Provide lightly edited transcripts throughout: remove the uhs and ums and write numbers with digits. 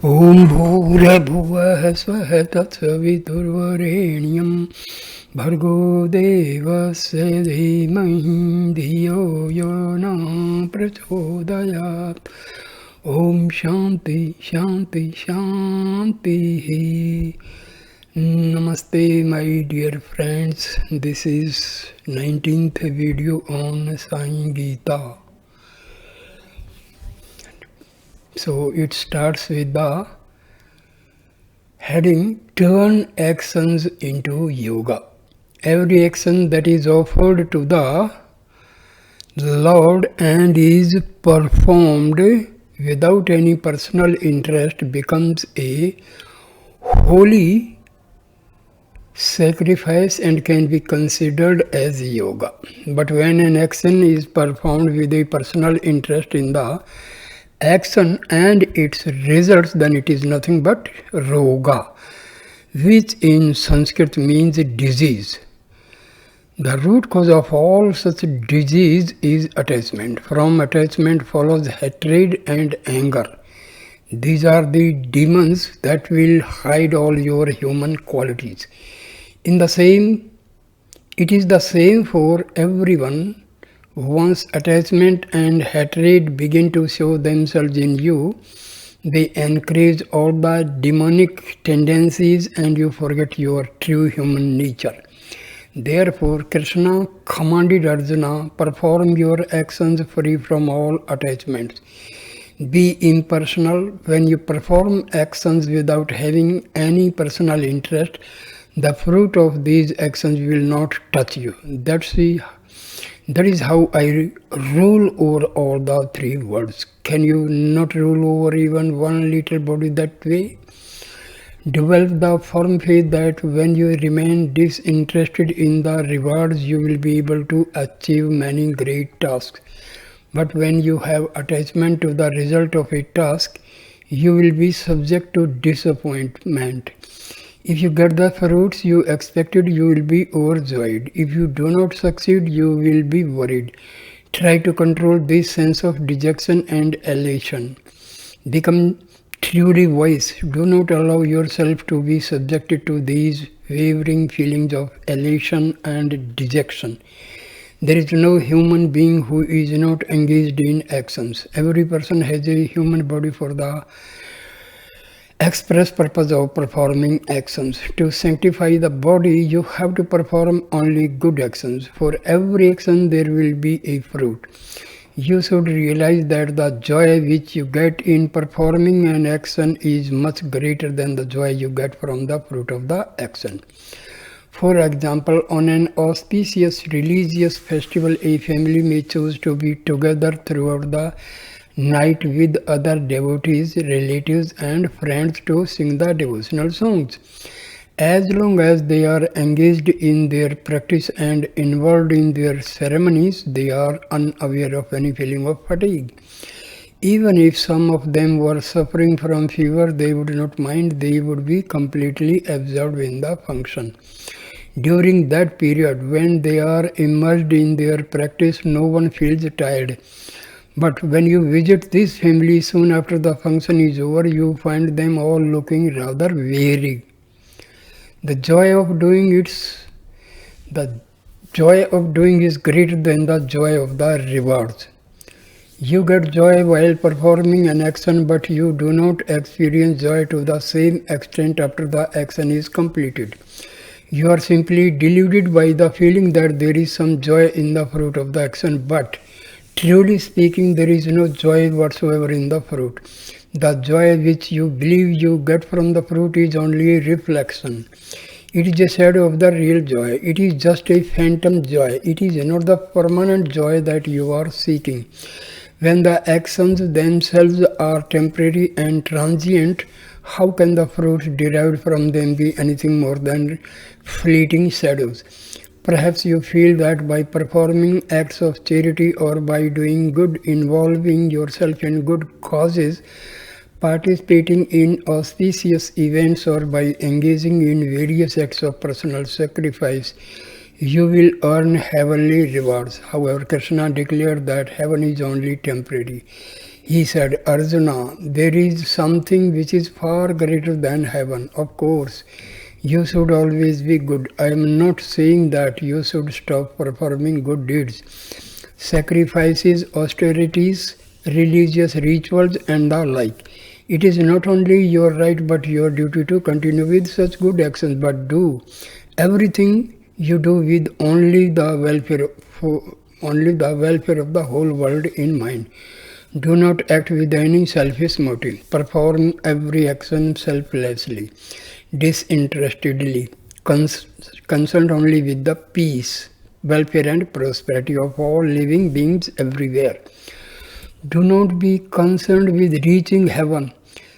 ॐ भूर्भुवः स्वः तत्सवितुर्वरेण्यं भर्गो देवस्य धीमहि धियो यो न प्रचोदयात्। ॐ शान्ति शान्ति शान्तिः. Namaste my dear friends, this is 19th video on Sai Gita. So it starts with the heading Turn Actions into Yoga. Every action that is offered to the Lord and is performed without any personal interest becomes a holy sacrifice and can be considered as yoga. But when an action is performed with a personal interest in the action and its results, then it is nothing but roga, which in Sanskrit means disease. The root cause of all such disease is attachment. From attachment follows hatred and anger. These are the demons that will hide all your human qualities. It is the same for everyone. Once attachment and hatred begin to show themselves in you, they encourage all the demonic tendencies and you forget your true human nature. Therefore, Krishna commanded Arjuna, perform your actions free from all attachments. Be impersonal. When you perform actions without having any personal interest, the fruit of these actions will not touch you. That is how I rule over all the three worlds. Can you not rule over even one little body that way? Develop the firm faith that when you remain disinterested in the rewards, you will be able to achieve many great tasks. But when you have attachment to the result of a task, you will be subject to disappointment. If you get the fruits you expected, you will be overjoyed. If you do not succeed, you will be worried. Try to control this sense of dejection and elation. Become truly wise. Do not allow yourself to be subjected to these wavering feelings of elation and dejection. There is no human being who is not engaged in actions. Every person has a human body for the express purpose of performing actions. To sanctify the body, you have to perform only good actions. For every action, there will be a fruit. You should realize that the joy which you get in performing an action is much greater than the joy you get from the fruit of the action. For example, on an auspicious religious festival, a family may choose to be together throughout the night with other devotees, relatives and friends to sing the devotional songs. As long as they are engaged in their practice and involved in their ceremonies, they are unaware of any feeling of fatigue. Even if some of them were suffering from fever, they would not mind. They would be completely absorbed in the function. During that period, when they are immersed in their practice, no one feels tired. But when you visit this family soon after the function is over, you find them all looking rather weary. The joy of doing is greater than the joy of the rewards. You get joy while performing an action, but you do not experience joy to the same extent after the action is completed. You are simply deluded by the feeling that there is some joy in the fruit of the action, but truly speaking, there is no joy whatsoever in the fruit. The joy which you believe you get from the fruit is only a reflection. It is a shadow of the real joy. It is just a phantom joy. It is not the permanent joy that you are seeking. When the actions themselves are temporary and transient, how can the fruits derived from them be anything more than fleeting shadows? Perhaps you feel that by performing acts of charity or by doing good, involving yourself in good causes, participating in auspicious events or by engaging in various acts of personal sacrifice, you will earn heavenly rewards. However, Krishna declared that heaven is only temporary. He said, Arjuna, there is something which is far greater than heaven. Of course, you should always be good. I am not saying that you should stop performing good deeds, sacrifices, austerities, religious rituals, and the like. It is not only your right but your duty to continue with such good actions, but do everything you do with only the welfare of the whole world in mind. Do not act with any selfish motive. Perform every action selflessly, disinterestedly, concerned only with the peace, welfare, and prosperity of all living beings everywhere. Do not be concerned with reaching heaven.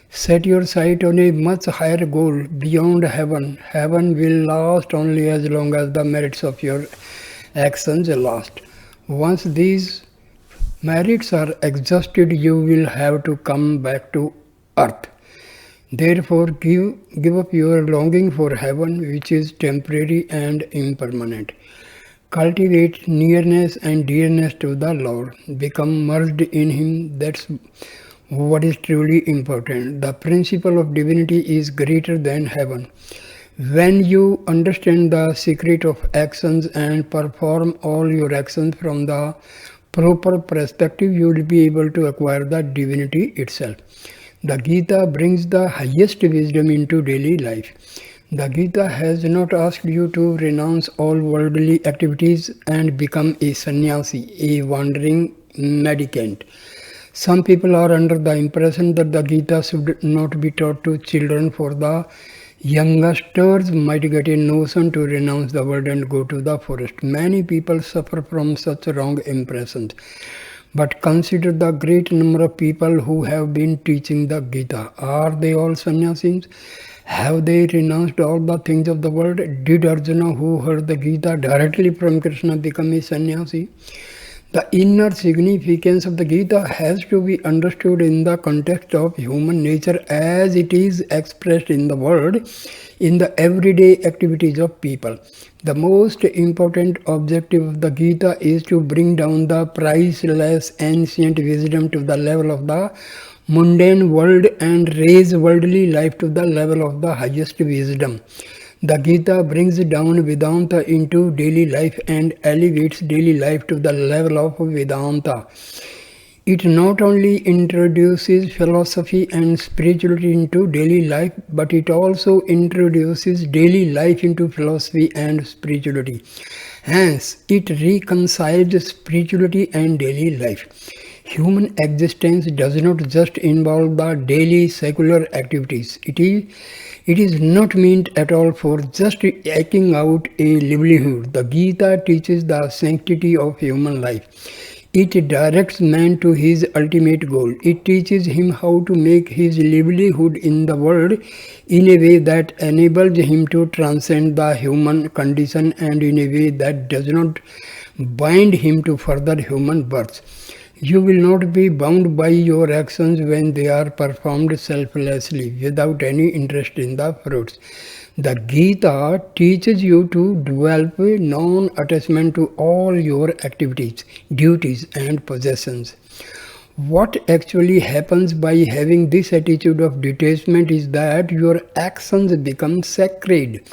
Set your sight on a much higher goal beyond heaven. Heaven will last only as long as the merits of your actions last. Once these merits are exhausted, you will have to come back to earth. Therefore, give up your longing for heaven, which is temporary and impermanent. Cultivate nearness and dearness to the Lord. Become merged in Him. That's what is truly important. The principle of divinity is greater than heaven. When you understand the secret of actions and perform all your actions from the proper perspective, you will be able to acquire the divinity itself. The Gita brings the highest wisdom into daily life. The Gita has not asked you to renounce all worldly activities and become a sannyasi, a wandering mendicant. Some people are under the impression that the Gita should not be taught to children, for the youngsters might get a notion to renounce the world and go to the forest. Many people suffer from such wrong impressions. But consider the great number of people who have been teaching the Gita. Are they all sannyasis? Have they renounced all the things of the world? Did Arjuna, who heard the Gita directly from Krishna, become a sannyasi? The inner significance of the Gita has to be understood in the context of human nature as it is expressed in the world, in the everyday activities of people. The most important objective of the Gita is to bring down the priceless ancient wisdom to the level of the mundane world and raise worldly life to the level of the highest wisdom. The Gita brings down Vedanta into daily life and elevates daily life to the level of Vedanta. It not only introduces philosophy and spirituality into daily life, but it also introduces daily life into philosophy and spirituality. Hence, it reconciles spirituality and daily life. Human existence does not just involve the daily secular activities. It is not meant at all for just eking out a livelihood. The Gita teaches the sanctity of human life. It directs man to his ultimate goal. It teaches him how to make his livelihood in the world in a way that enables him to transcend the human condition and in a way that does not bind him to further human births. You will not be bound by your actions when they are performed selflessly, without any interest in the fruits. The Gita teaches you to develop non-attachment to all your activities, duties, and possessions. What actually happens by having this attitude of detachment is that your actions become sacred.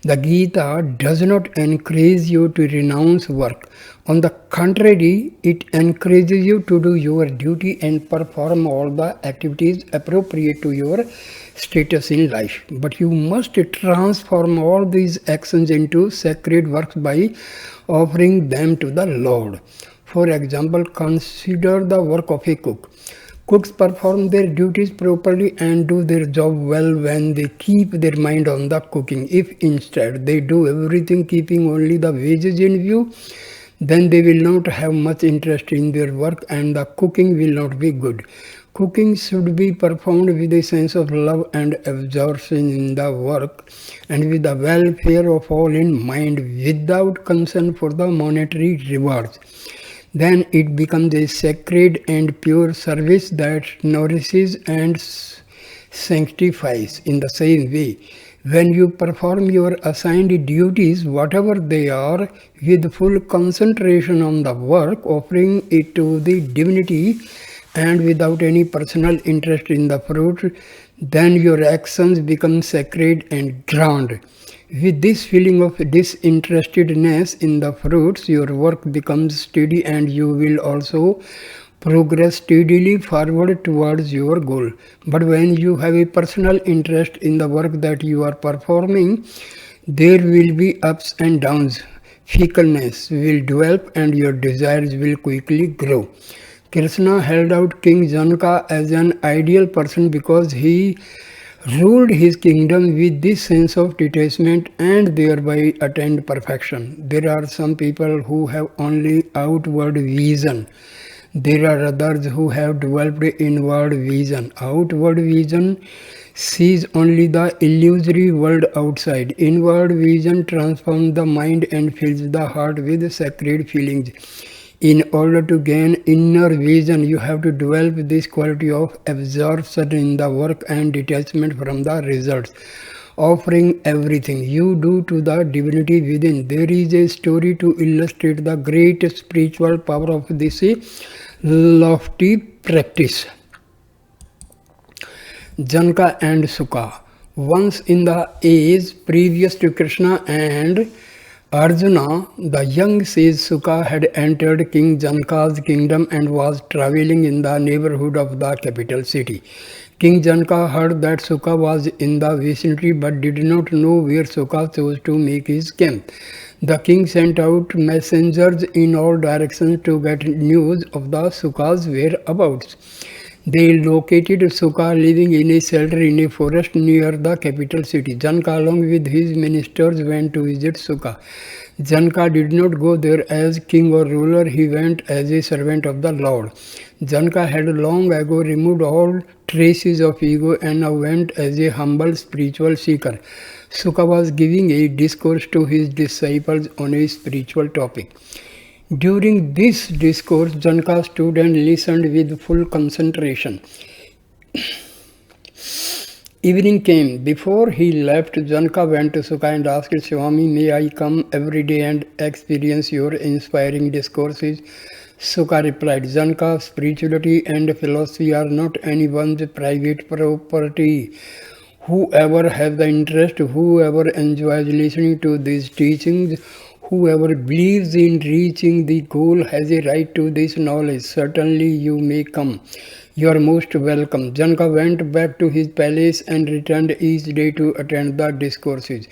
The Gita does not encourage you to renounce work. On the contrary, it encourages you to do your duty and perform all the activities appropriate to your status in life. But you must transform all these actions into sacred works by offering them to the Lord. For example, consider the work of a cook. Cooks perform their duties properly and do their job well when they keep their mind on the cooking. If instead they do everything keeping only the wages in view, then they will not have much interest in their work and the cooking will not be good. Cooking should be performed with a sense of love and absorption in the work and with the welfare of all in mind, without concern for the monetary rewards. Then it becomes a sacred and pure service that nourishes and sanctifies. In the same way, when you perform your assigned duties, whatever they are, with full concentration on the work, offering it to the divinity, and without any personal interest in the fruit, then your actions become sacred and grand. With this feeling of disinterestedness in the fruits, your work becomes steady and you will also progress steadily forward towards your goal. But when you have a personal interest in the work that you are performing, there will be ups and downs. Fickleness will develop and your desires will quickly grow. Krishna held out King Janaka as an ideal person because he ruled his kingdom with this sense of detachment and thereby attained perfection. There are some people who have only outward vision. There are others who have developed inward vision. Outward vision sees only the illusory world outside. Inward vision transforms the mind and fills the heart with sacred feelings. In order to gain inner vision, you have to develop this quality of absorption in the work and detachment from the results, offering everything you do to the divinity within. There is a story to illustrate the great spiritual power of this lofty practice. Janaka and Sukha. Once in the age previous to Krishna and Arjuna, the young sage Sukha had entered King Janaka's kingdom and was traveling in the neighborhood of the capital city. King Janaka heard that Sukha was in the vicinity but did not know where Sukha chose to make his camp. The king sent out messengers in all directions to get news of the Sukha's whereabouts. They located Sukha living in a shelter in a forest near the capital city. Janaka along with his ministers went to visit Sukha. Janaka did not go there as king or ruler, he went as a servant of the Lord. Janaka had long ago removed all traces of ego and now went as a humble spiritual seeker. Sukha was giving a discourse to his disciples on a spiritual topic. During this discourse, Janaka stood and listened with full concentration. Evening came. Before he left, Janaka went to Sukha and asked, Swami, may I come every day and experience your inspiring discourses? Sukha replied, Janaka, spirituality and philosophy are not anyone's private property. Whoever has the interest, whoever enjoys listening to these teachings, whoever believes in reaching the goal has a right to this knowledge. Certainly you may come. You are most welcome. Janaka went back to his palace and returned each day to attend the discourses.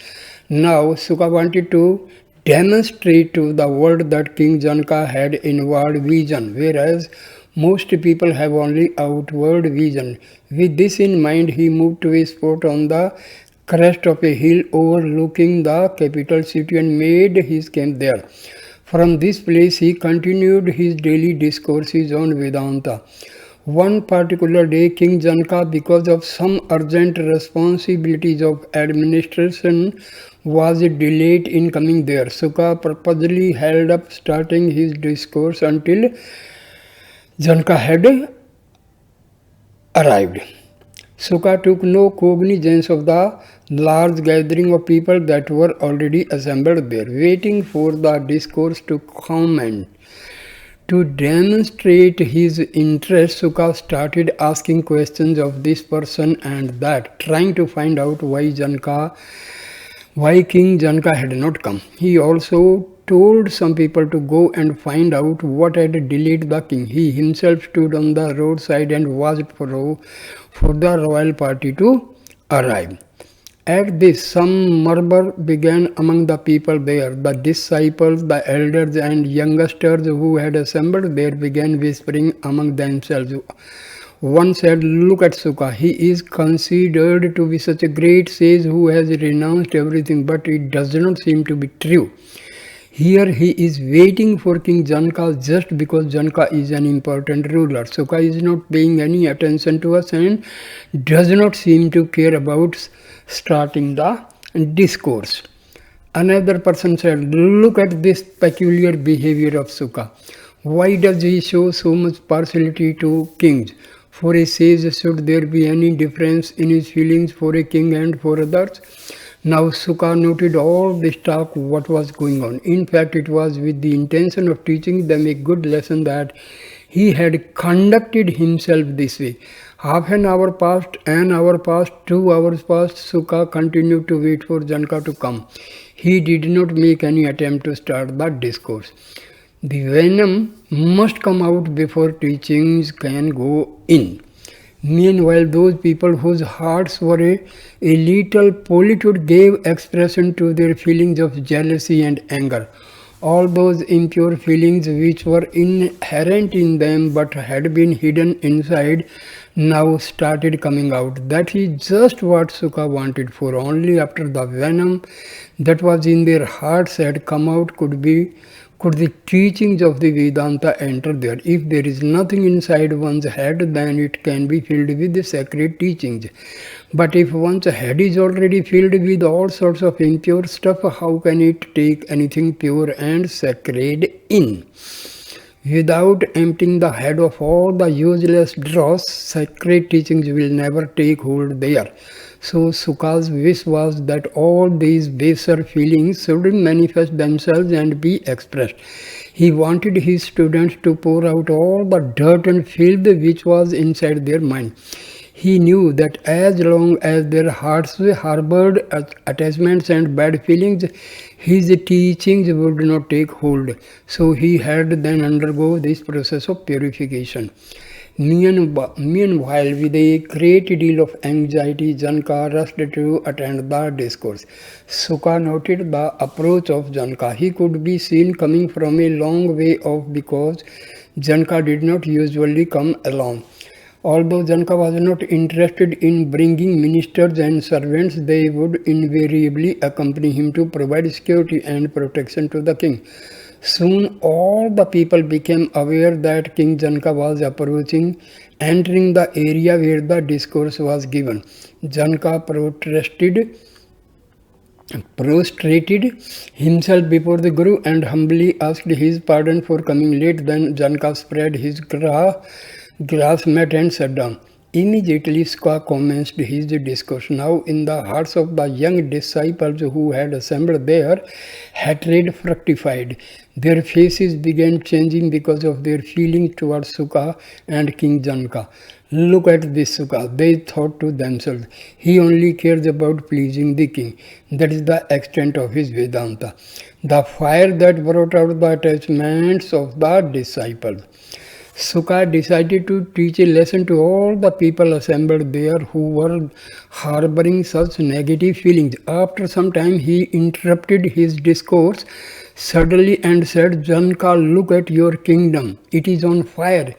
Now Sukha wanted to demonstrate to the world that King Janaka had inward vision, whereas most people have only outward vision. With this in mind, he moved to a spot on the crest of a hill overlooking the capital city and made his camp there. From this place, he continued his daily discourses on Vedanta. One particular day, King Janaka, because of some urgent responsibilities of administration, was delayed in coming there. Sukha purposely held up starting his discourse until Janaka had arrived. Sukha took no cognizance of the large gathering of people that were already assembled there, waiting for the discourse to comment. To demonstrate his interest, Sukha started asking questions of this person and that, trying to find out why King Janaka had not come. He also told some people to go and find out what had delayed the king. He himself stood on the roadside and watched for the royal party to arrive. At this, some murmur began among the people there. The disciples, the elders and youngsters who had assembled there began whispering among themselves. One said, look at Sukha. He is considered to be such a great sage who has renounced everything, but it does not seem to be true. Here he is waiting for King Janaka just because Janaka is an important ruler. Sukha is not paying any attention to us and does not seem to care about starting the discourse. Another person said, look at this peculiar behavior of Sukha. Why does he show so much partiality to kings? For a sage, should there be any difference in his feelings for a king and for others? Now Sukha noted all this talk, what was going on. In fact, it was with the intention of teaching them a good lesson that He had conducted himself this way. Half an hour passed, 2 hours passed. Sukha continued to wait for Janka to come. He did not make any attempt to start the discourse. The venom must come out before teachings can go in. Meanwhile, those people whose hearts were a little polluted gave expression to their feelings of jealousy and anger. All those impure feelings which were inherent in them but had been hidden inside now started coming out. That is just what Sukha wanted, for only after the venom that was in their hearts had come out could the teachings of the Vedanta enter there. If there is nothing inside one's head, then it can be filled with the sacred teachings. But if one's head is already filled with all sorts of impure stuff, how can it take anything pure and sacred in? Without emptying the head of all the useless dross, sacred teachings will never take hold there. So Sukha's wish was that all these baser feelings should manifest themselves and be expressed. He wanted his students to pour out all the dirt and filth which was inside their mind. He knew that as long as their hearts harbored attachments and bad feelings, his teachings would not take hold. So he had then undergo this process of purification. Meanwhile, with a great deal of anxiety, Janka rushed to attend the discourse. Sukha noted the approach of Janka. He could be seen coming from a long way off because Janka did not usually come alone. Although Janka was not interested in bringing ministers and servants, they would invariably accompany him to provide security and protection to the king. Soon all the people became aware that King Janka was approaching, entering the area where the discourse was given. Janka prostrated himself before the Guru and humbly asked his pardon for coming late. Then Janka spread his grass mat and sat down. Immediately Sukha commenced his discourse. Now in the hearts of the young disciples who had assembled there, hatred fructified. Their faces began changing because of their feeling towards Sukha and King Janka. Look at this Sukha, they thought to themselves. He only cares about pleasing the king. That is the extent of his Vedanta. The fire that brought out the attachments of the disciples. Sukha decided to teach a lesson to all the people assembled there who were harboring such negative feelings. After some time, he interrupted his discourse suddenly and said, Janka, look at your kingdom. It is on fire.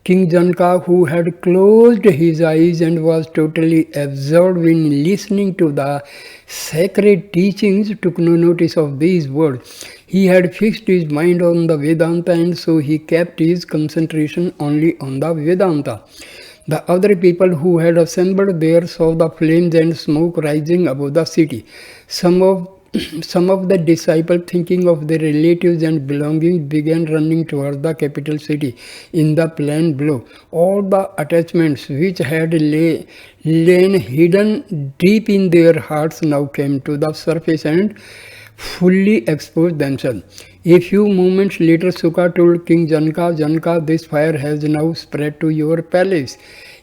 King Janka, who had closed his eyes and was totally absorbed in listening to the sacred teachings, took no notice of these words. He had fixed his mind on the Vedanta, and so he kept his concentration only on the Vedanta. The other people who had assembled there saw the flames and smoke rising above the city. Some of the disciples, thinking of their relatives and belongings, began running towards the capital city in the plain below. All the attachments which had lain hidden deep in their hearts now came to the surface and fully exposed themselves. A few moments later, Sukha told King Janka, Janka, this fire has now spread to your palace.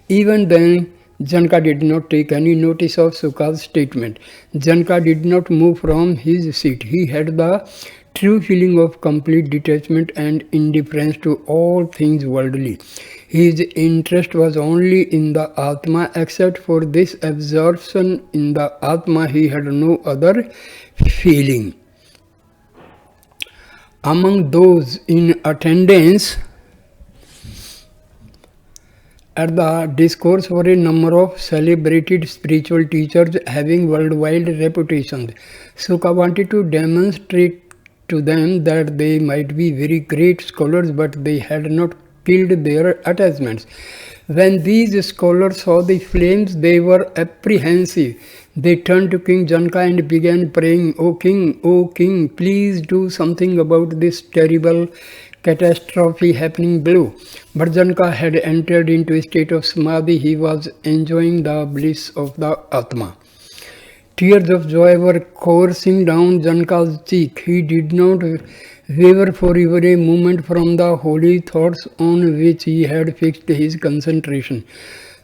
Even then, Janka did not take any notice of Sukha's statement. Janka did not move from his seat. He had the true feeling of complete detachment and indifference to all things worldly. His interest was only in the Atma. Except for this absorption in the Atma, he had no other feeling. Among those in attendance at the discourse were a number of celebrated spiritual teachers having worldwide reputations. Sukha wanted to demonstrate to them that they might be very great scholars, but they had not killed their attachments. When these scholars saw the flames, they were apprehensive. They turned to King Janka and began praying, O king, please do something about this terrible catastrophe happening below. But Janka had entered into a state of samadhi. He was enjoying the bliss of the Atma. Tears of joy were coursing down Janka's cheek. He did not waver for even a moment from the holy thoughts on which he had fixed his concentration.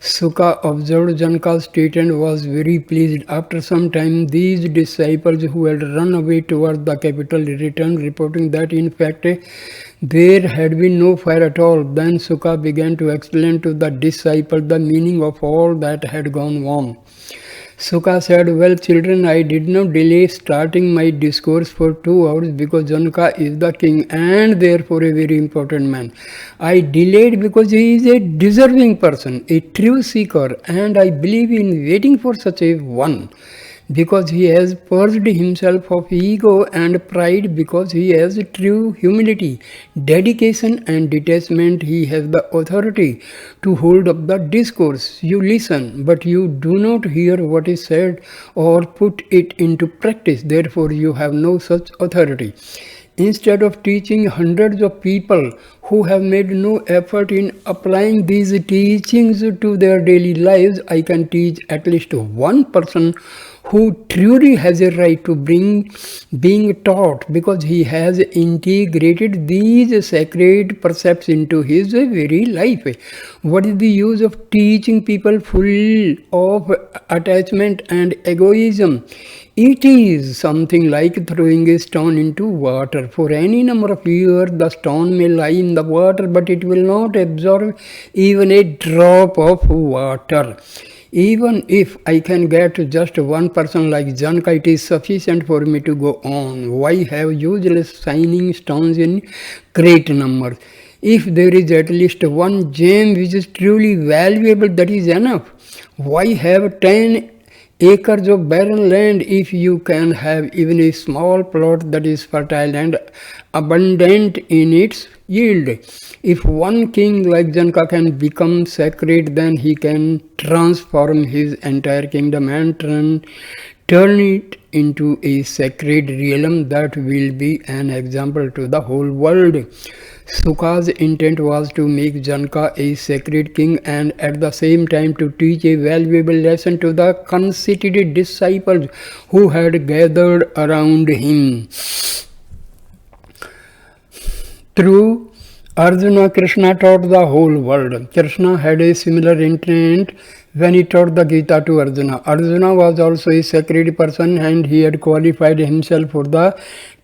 Sukha observed Janka's state and was very pleased. After some time, these disciples who had run away towards the capital returned, reporting that in fact there had been no fire at all. Then Sukha began to explain to the disciples the meaning of all that had gone on. Sukha said, "Well, children, I did not delay starting my discourse for 2 hours because Janka is the king and therefore a very important man. I delayed because he is a deserving person, a true seeker, and I believe in waiting for such a one. Because he has purged himself of ego and pride, because he has true humility, dedication and detachment, he has the authority to hold up the discourse. You listen, but you do not hear what is said or put it into practice. Therefore, you have no such authority. Instead of teaching hundreds of people who have made no effort in applying these teachings to their daily lives, I can teach at least one person who truly has a right to being taught because he has integrated these sacred precepts into his very life. What is the use of teaching people full of attachment and egoism? It is something like throwing a stone into water. For any number of years, the stone may lie in the water, but it will not absorb even a drop of water. Even if I can get just one person like Janka, it is sufficient for me to go on. Why have useless shining stones in great numbers? If there is at least one gem which is truly valuable, that is enough. Why have 10 acres of barren land if you can have even a small plot that is fertile and abundant in its yield? If one king like Janka can become sacred, then he can transform his entire kingdom and turn it into a sacred realm that will be an example to the whole world. Sukha's intent was to make Janka a sacred king and at the same time to teach a valuable lesson to the conceited disciples who had gathered around him. Through Arjuna, Krishna taught the whole world. Krishna had a similar intent when he taught the Gita to Arjuna. Arjuna was also a sacred person and he had qualified himself for the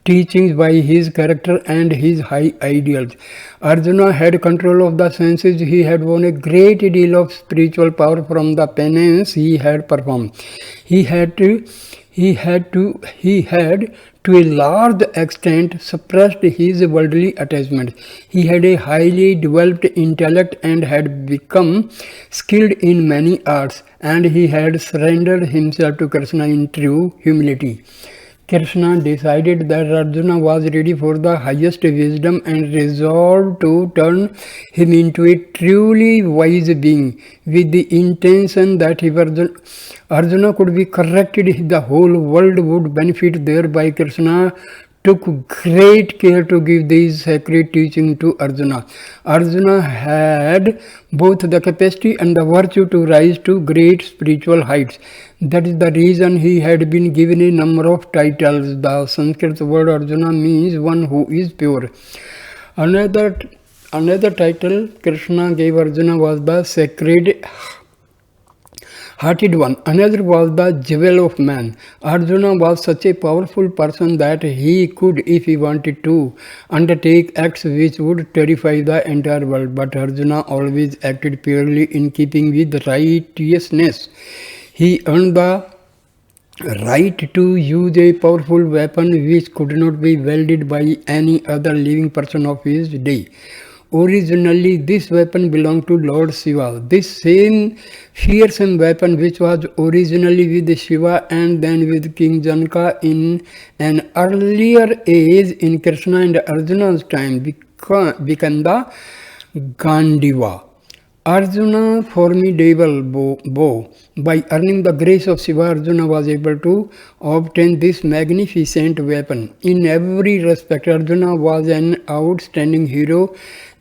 teachings by his character and his high ideals. Arjuna had control of the senses. He had won a great deal of spiritual power from the penance he had performed. He had to a large extent suppressed his worldly attachments. He had a highly developed intellect and had become skilled in many arts, and he had surrendered himself to Krishna in true humility. Krishna decided that Arjuna was ready for the highest wisdom and resolved to turn him into a truly wise being. With the intention that if Arjuna could be corrected, the whole world would benefit thereby. Krishna took great care to give these sacred teachings to Arjuna. Arjuna had both the capacity and the virtue to rise to great spiritual heights. That is the reason he had been given a number of titles. The Sanskrit word Arjuna means one who is pure. Another title Krishna gave Arjuna was the sacred hearted one. Another was the jewel of man. Arjuna was such a powerful person that he could, if he wanted to, undertake acts which would terrify the entire world. But Arjuna always acted purely in keeping with righteousness. He earned the right to use a powerful weapon which could not be wielded by any other living person of his day. Originally, this weapon belonged to Lord Shiva. This same fearsome weapon, which was originally with Shiva and then with King Janka in an earlier age in Krishna and Arjuna's time, became the Gandiva. Arjuna formidable bow. By earning the grace of Shiva, Arjuna was able to obtain this magnificent weapon. In every respect, Arjuna was an outstanding hero,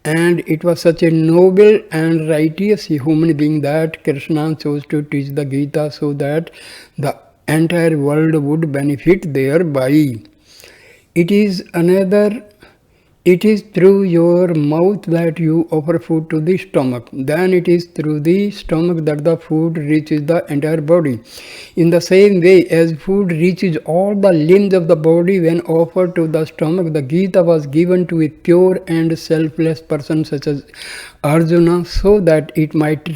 and it was such a noble and righteous human being that Krishna chose to teach the Gita so that the entire world would benefit thereby. It is another It is through your mouth that you offer food to the stomach. Then it is through the stomach that the food reaches the entire body. In the same way as food reaches all the limbs of the body when offered to the stomach, the Gita was given to a pure and selfless person such as Arjuna so that it might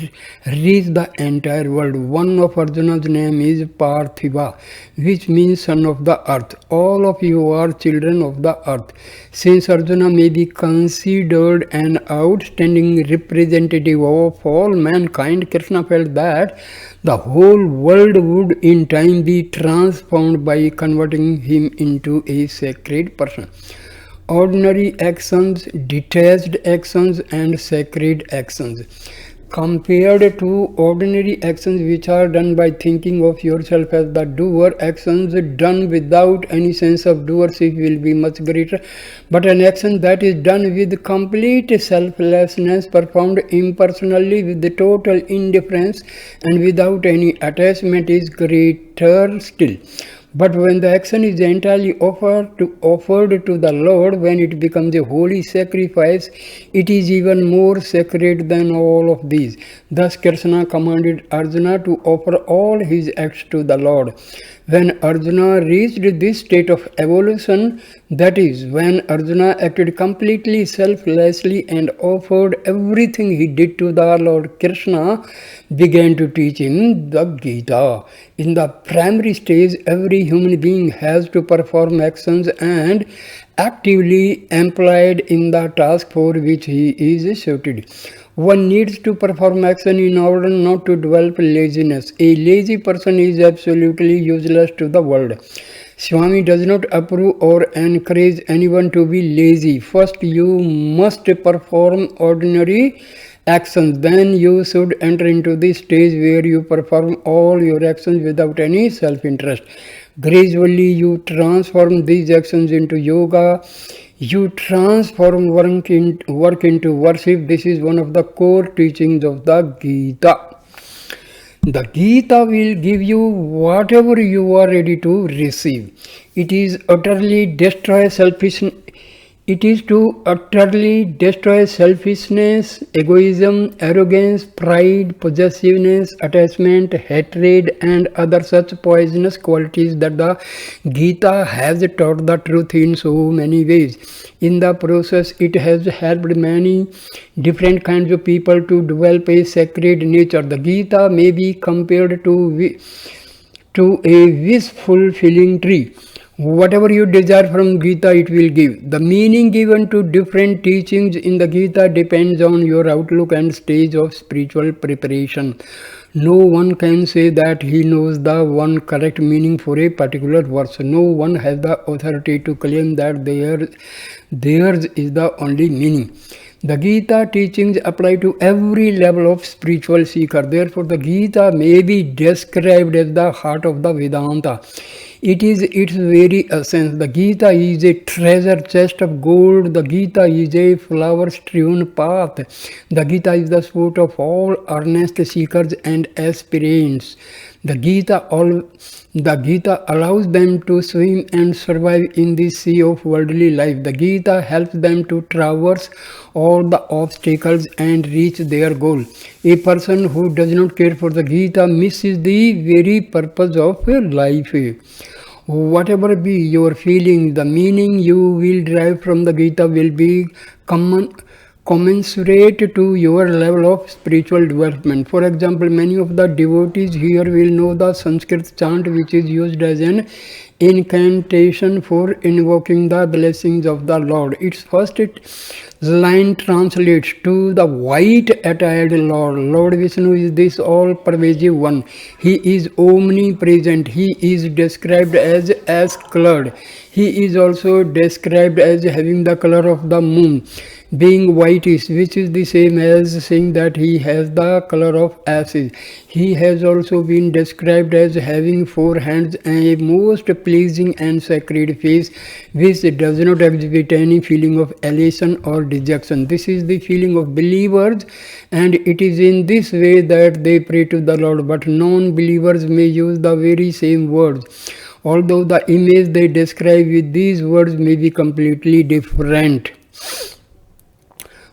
reach the entire world. One of Arjuna's name is Parthiva, which means son of the earth. All of you are children of the earth. Since Arjuna may be considered an outstanding representative of all mankind, Krishna felt that the whole world would in time be transformed by converting him into a sacred person. Ordinary actions, detached actions, and sacred actions. Compared to ordinary actions which are done by thinking of yourself as the doer, actions done without any sense of doership will be much greater. But an action that is done with complete selflessness, performed impersonally with the total indifference and without any attachment is greater still. But when the action is entirely offered to the Lord, when it becomes a holy sacrifice, it is even more sacred than all of these. Thus Krishna commanded Arjuna to offer all his acts to the Lord. When Arjuna reached this state of evolution, that is, when Arjuna acted completely selflessly and offered everything he did to the Lord, Krishna began to teach him the Gita. In the primary stage, every human being has to perform actions and actively employed in the task for which he is suited. One needs to perform action in order not to develop laziness. A lazy person is absolutely useless to the world. Swami does not approve or encourage anyone to be lazy. First, you must perform ordinary actions. Then you should enter into the stage where you perform all your actions without any self-interest. Gradually, you transform these actions into yoga. You transform work into worship. This is one of the core teachings of the Gita. The Gita will give you whatever you are ready to receive. It is utterly destroy selfishness. It is to utterly destroy selfishness, egoism, arrogance, pride, possessiveness, attachment, hatred, and other such poisonous qualities that the Gita has taught the truth in so many ways. In the process, it has helped many different kinds of people to develop a sacred nature. The Gita may be compared to a wish-fulfilling tree. Whatever you desire from Gita, it will give. The meaning given to different teachings in the Gita depends on your outlook and stage of spiritual preparation. No one can say that he knows the one correct meaning for a particular verse. No one has the authority to claim that theirs is the only meaning. The Gita teachings apply to every level of spiritual seeker. Therefore, the Gita may be described as the heart of the Vedanta. It is its very essence. The Gita is a treasure chest of gold. The Gita is a flower-strewn path. The Gita is the sport of all earnest seekers and aspirants. The Gita allows them to swim and survive in the sea of worldly life. The Gita helps them to traverse all the obstacles and reach their goal. A person who does not care for the Gita misses the very purpose of life. Whatever be your feeling, the meaning you will derive from the Gita will be commensurate to your level of spiritual development. For example, many of the devotees here will know the Sanskrit chant which is used as an incantation for invoking the blessings of the Lord. Its first line translates to the white-attired Lord. Lord Vishnu is this all-pervasive one. He is omnipresent. He is described as ash-colored. He is also described as having the color of the moon. being whitish, which is the same as saying that he has the color of ashes. He has also been described as having 4 hands and a most pleasing and sacred face, which does not exhibit any feeling of elation or dejection. This is the feeling of believers, and it is in this way that they pray to the Lord. But non-believers may use the very same words, although the image they describe with these words may be completely different.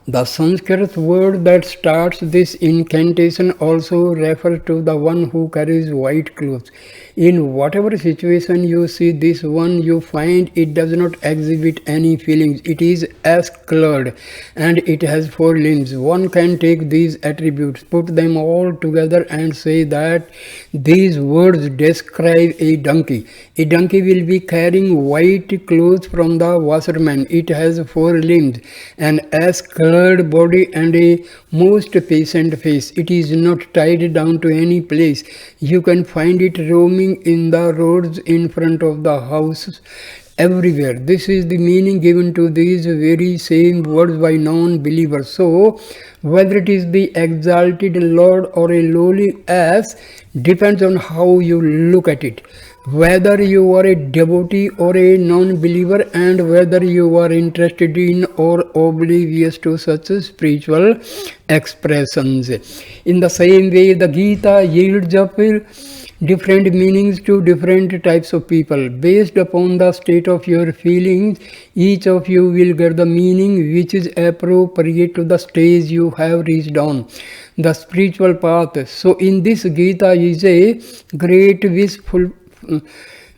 The Sanskrit word that starts this incantation also refers to the one who carries white clothes. In whatever situation you see this one, you find it does not exhibit any feelings. It is ash-colored and it has 4 limbs. One can take these attributes, put them all together and say that these words describe a donkey. A donkey will be carrying white clothes from the washerman. It has 4 limbs, an ash-colored body and a most patient face. It is not tied down to any place. You can find it roaming in the roads in front of the houses everywhere. This is the meaning given to these very same words by non-believers. So, whether it is the exalted Lord or a lowly ass depends on how you look at it. Whether you are a devotee or a non-believer, and whether you are interested in or oblivious to such spiritual expressions. In the same way, the Gita yields up different meanings to different types of people. Based upon the state of your feelings, each of you will get the meaning which is appropriate to the stage you have reached on the spiritual path. So in this Gita is a great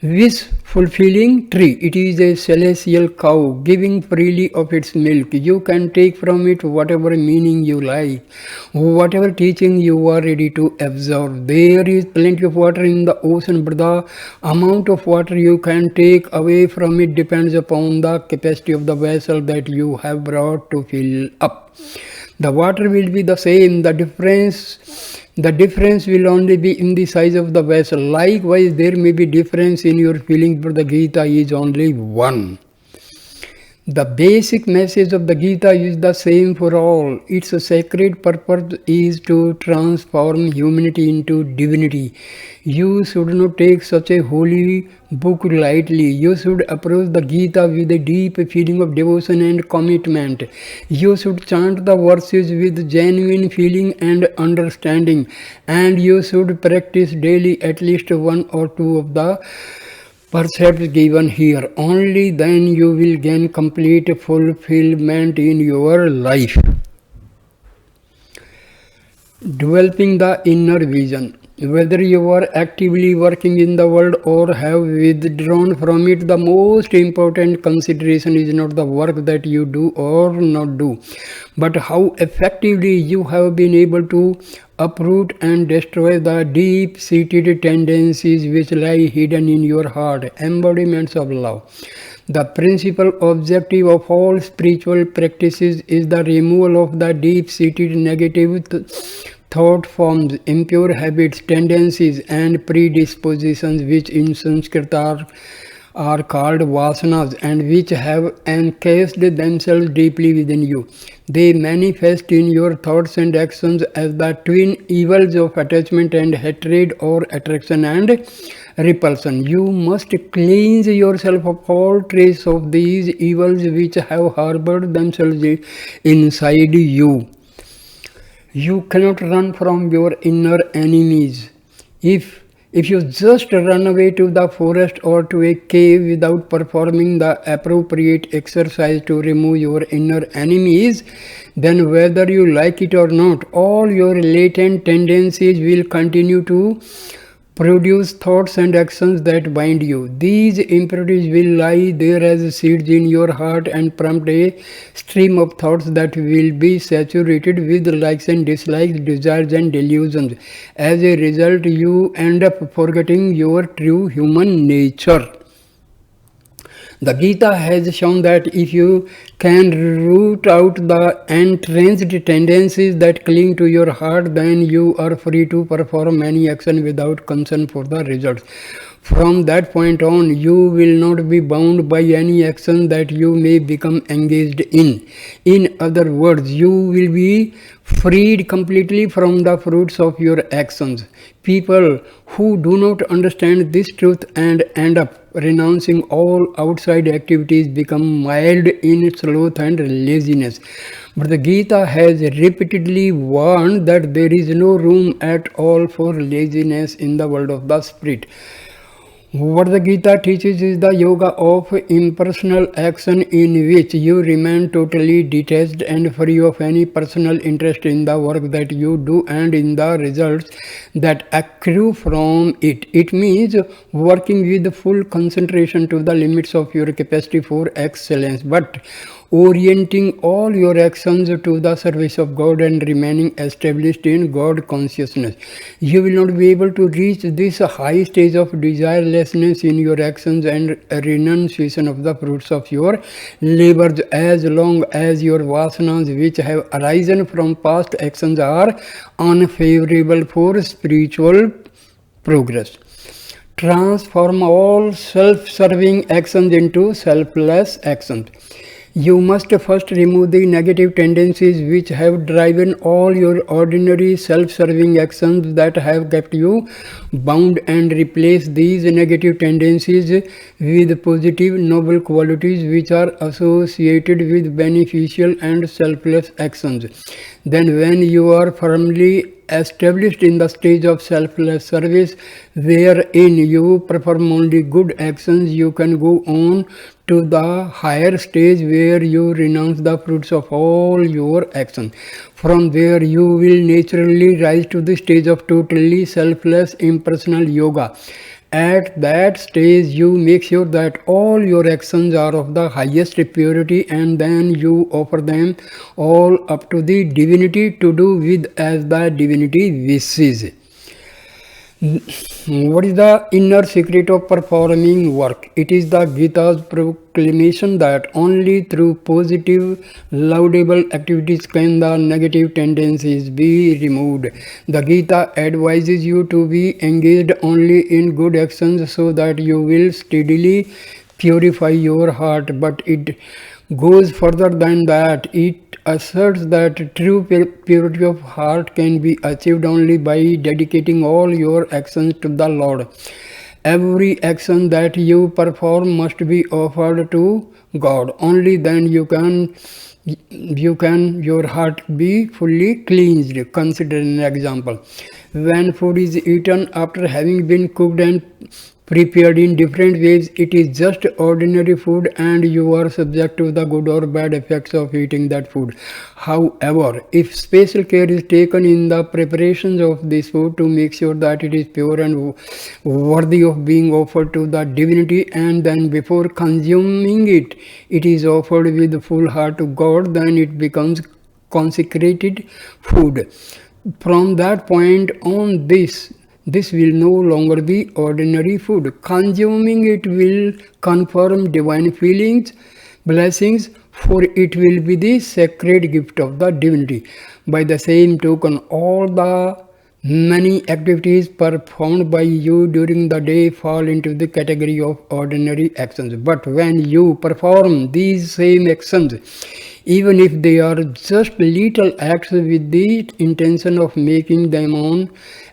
wish-fulfilling tree. It is a celestial cow giving freely of its milk. You can take from it whatever meaning you like, whatever teaching you are ready to absorb. There is plenty of water in the ocean, but the amount of water you can take away from it depends upon the capacity of the vessel that you have brought to fill up. The water will be the same. The difference will only be in the size of the vessel. Likewise, there may be difference in your feelings, but the Gita is only one. The basic message of the Gita is the same for all. Its sacred purpose is to transform humanity into divinity. You should not take such a holy book lightly. You should approach the Gita with a deep feeling of devotion and commitment. You should chant the verses with genuine feeling and understanding, and you should practice daily at least 1 or 2 of the precepts given here. Only then you will gain complete fulfillment in your life. Developing the inner vision. Whether you are actively working in the world or have withdrawn from it, the most important consideration is not the work that you do or not do, but how effectively you have been able to uproot and destroy the deep-seated tendencies which lie hidden in your heart, embodiments of love. The principal objective of all spiritual practices is the removal of the deep-seated negative thought forms, impure habits, tendencies and predispositions which in Sanskrit are called vasanas and which have encased themselves deeply within you. They manifest in your thoughts and actions as the twin evils of attachment and hatred, or attraction and repulsion. You must cleanse yourself of all trace of these evils which have harbored themselves inside you. You cannot run from your inner enemies. If you just run away to the forest or to a cave without performing the appropriate exercise to remove your inner enemies, then whether you like it or not, all your latent tendencies will continue to produce thoughts and actions that bind you. These impurities will lie there as seeds in your heart and prompt a stream of thoughts that will be saturated with likes and dislikes, desires and delusions. As a result, you end up forgetting your true human nature. The Gita has shown that if you can root out the entrenched tendencies that cling to your heart, then you are free to perform any action without concern for the results. From that point on, you will not be bound by any action that you may become engaged in. In other words, you will be freed completely from the fruits of your actions. People who do not understand this truth and end up renouncing all outside activities become mild in sloth and laziness. But the Gita has repeatedly warned that there is no room at all for laziness in the world of the spirit. What the Gita teaches is the yoga of impersonal action in which you remain totally detached and free of any personal interest in the work that you do and in the results that accrue from it. It means working with full concentration to the limits of your capacity for excellence, but orienting all your actions to the service of God and remaining established in God consciousness. You will not be able to reach this high stage of desirelessness in your actions and renunciation of the fruits of your labors as long as your vasanas which have arisen from past actions are unfavorable for spiritual progress. Transform all self-serving actions into selfless actions. You must first remove the negative tendencies which have driven all your ordinary self-serving actions that have kept you bound, and replace these negative tendencies with positive noble qualities which are associated with beneficial and selfless actions. Then when you are firmly established in the stage of selfless service, wherein you perform only good actions, you can go on to the higher stage where you renounce the fruits of all your actions. From there you will naturally rise to the stage of totally selfless impersonal yoga. At that stage, you make sure that all your actions are of the highest purity, and then you offer them all up to the divinity to do with as the divinity wishes. What is the inner secret of performing work? It is the Gita's proclamation that only through positive, laudable activities can the negative tendencies be removed. The Gita advises you to be engaged only in good actions so that you will steadily purify your heart, but it goes further than that. It asserts that true purity of heart can be achieved only by dedicating all your actions to the Lord. Every action that you perform must be offered to God. Only then you can your heart be fully cleansed. Consider an example. When food is eaten after having been cooked and prepared in different ways, it is just ordinary food and you are subject to the good or bad effects of eating that food. However, if special care is taken in the preparations of this food to make sure that it is pure and worthy of being offered to the divinity, and then before consuming it, it is offered with full heart to God, then it becomes consecrated food. From that point on, this will no longer be ordinary food. Consuming it will confirm divine feelings, blessings, for it will be the sacred gift of the divinity. By the same token, all the many activities performed by you during the day fall into the category of ordinary actions. But when you perform these same actions, even if they are just little acts with the intention of making them on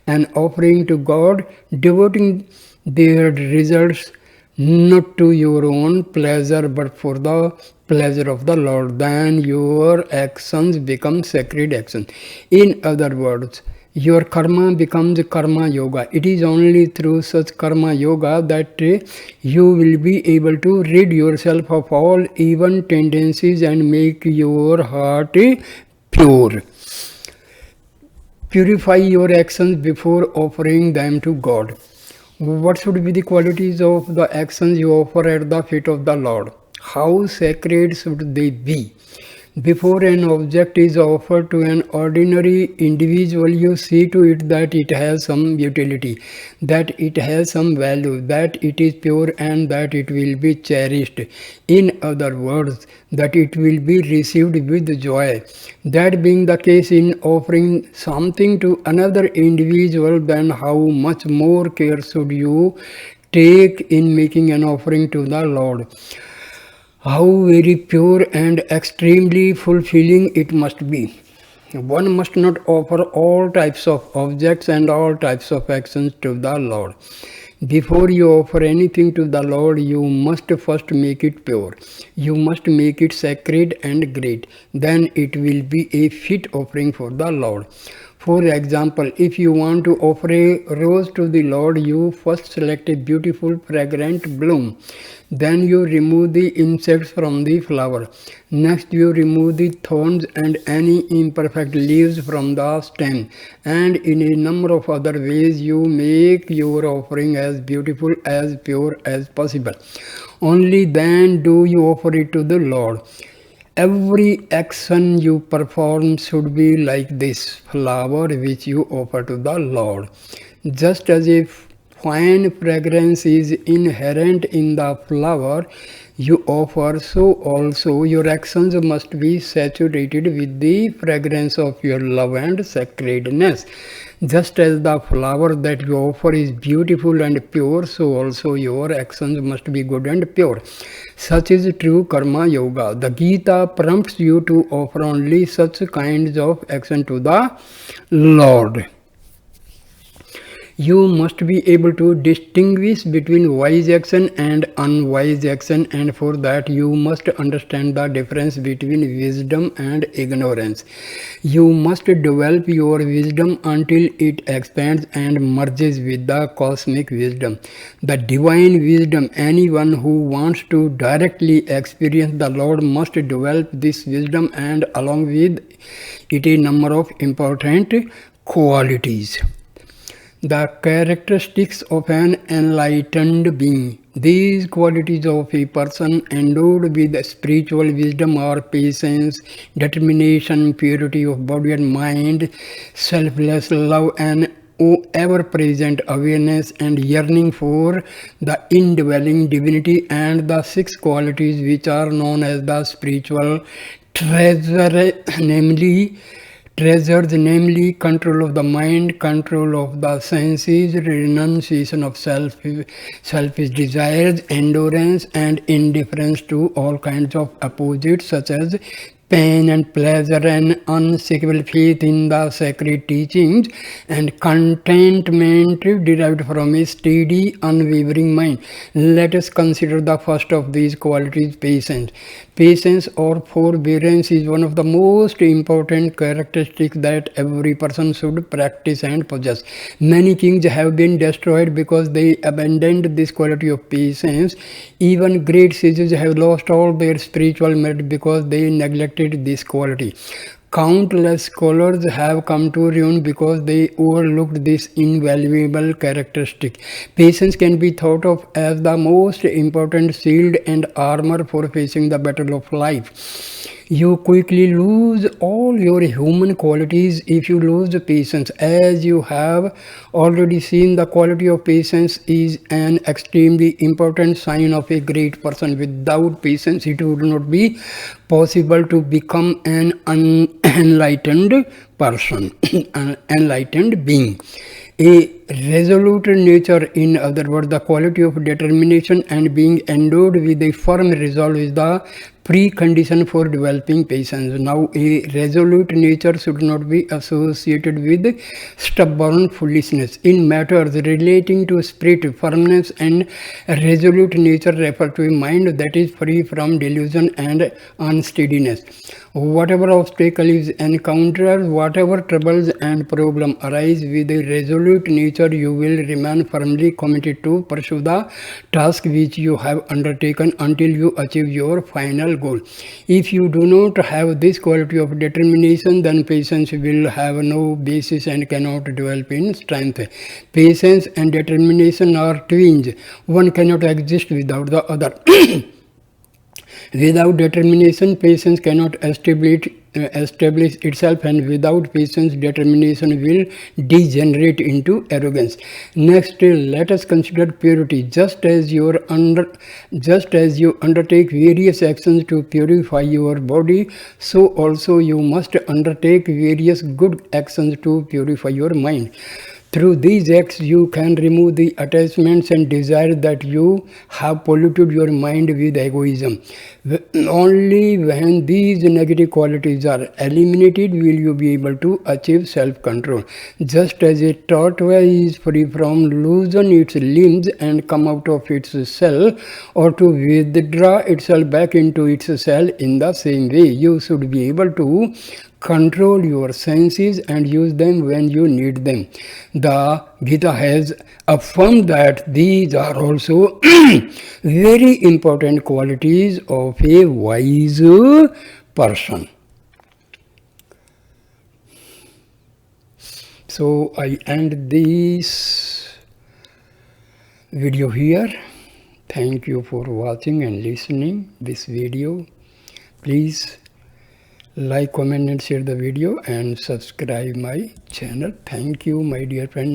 an offering to God, devoting their results not to your own pleasure but for the pleasure of the Lord, then your actions become sacred actions. In other words, your karma becomes karma yoga. It is only through such karma yoga that you will be able to rid yourself of all evil tendencies and make your heart pure. Purify your actions before offering them to God. What should be the qualities of the actions you offer at the feet of the Lord? How sacred should they be? Before an object is offered to an ordinary individual, you see to it that it has some utility, that it has some value, that it is pure and that it will be cherished. In other words, that it will be received with joy. That being the case in offering something to another individual, then how much more care should you take in making an offering to the Lord. How very pure and extremely fulfilling it must be. One must not offer all types of objects and all types of actions to the Lord. Before you offer anything to the Lord, you must first make it pure. You must make it sacred and great. Then it will be a fit offering for the Lord. For example, if you want to offer a rose to the Lord, you first select a beautiful fragrant bloom. Then you remove the insects from the flower. Next you remove the thorns and any imperfect leaves from the stem. And in a number of other ways you make your offering as beautiful, as pure as possible. Only then do you offer it to the Lord. Every action you perform should be like this flower which you offer to the Lord. Just as a fine fragrance is inherent in the flower you offer, so also your actions must be saturated with the fragrance of your love and sacredness. Just as the flower that you offer is beautiful and pure, so also your actions must be good and pure. Such is true karma yoga. The Gita prompts you to offer only such kinds of action to the Lord. You must be able to distinguish between wise action and unwise action, and for that you must understand the difference between wisdom and ignorance. You must develop your wisdom until it expands and merges with the cosmic wisdom. The divine wisdom. Anyone who wants to directly experience the Lord must develop this wisdom and along with it a number of important qualities. The characteristics of an enlightened being. These qualities of a person endowed with spiritual wisdom are patience, determination, purity of body and mind, selfless love, and ever-present awareness and yearning for the indwelling divinity, and the six qualities which are known as the spiritual treasures, namely control of the mind, control of the senses, renunciation of selfish desires, endurance and indifference to all kinds of opposites such as pain and pleasure, and unshakable faith in the sacred teachings, and contentment derived from a steady, unwavering mind. Let us consider the first of these qualities, patience. Patience or forbearance is one of the most important characteristics that every person should practice and possess. Many kings have been destroyed because they abandoned this quality of patience. Even great sages have lost all their spiritual merit because they neglected this quality. Countless scholars have come to ruin because they overlooked this invaluable characteristic. Patience can be thought of as the most important shield and armor for facing the battle of life. You quickly lose all your human qualities if you lose patience. As you have already seen, the quality of patience is an extremely important sign of a great person. Without patience, it would not be possible to become an enlightened person, an enlightened being. A resolute nature, in other words, the quality of determination and being endowed with a firm resolve is the precondition for developing patience. Now, a resolute nature should not be associated with stubborn foolishness. In matters relating to spirit, firmness and resolute nature refer to a mind that is free from delusion and unsteadiness. Whatever obstacle is encountered, whatever troubles and problems arise, with a resolute nature you will remain firmly committed to pursue the task which you have undertaken until you achieve your final goal. If you do not have this quality of determination, then patience will have no basis and cannot develop in strength. Patience and determination are twins. One cannot exist without the other. Without determination, patience cannot establish itself, and without patience, determination will degenerate into arrogance. Next, let us consider purity. Just as you undertake various actions to purify your body, so also you must undertake various good actions to purify your mind. Through these acts, you can remove the attachments and desires that you have polluted your mind with egoism. Only when these negative qualities are eliminated will you be able to achieve self-control. Just as a tortoise is free from loosen its limbs and come out of its cell, or to withdraw itself back into its cell, in the same way, you should be able to control your senses and use them when you need them. The Gita has affirmed that these are also very important qualities of a wise person. So I end this video here. Thank you for watching and listening this video. Please like, comment and share the video and subscribe my channel. Thank you, my dear friend.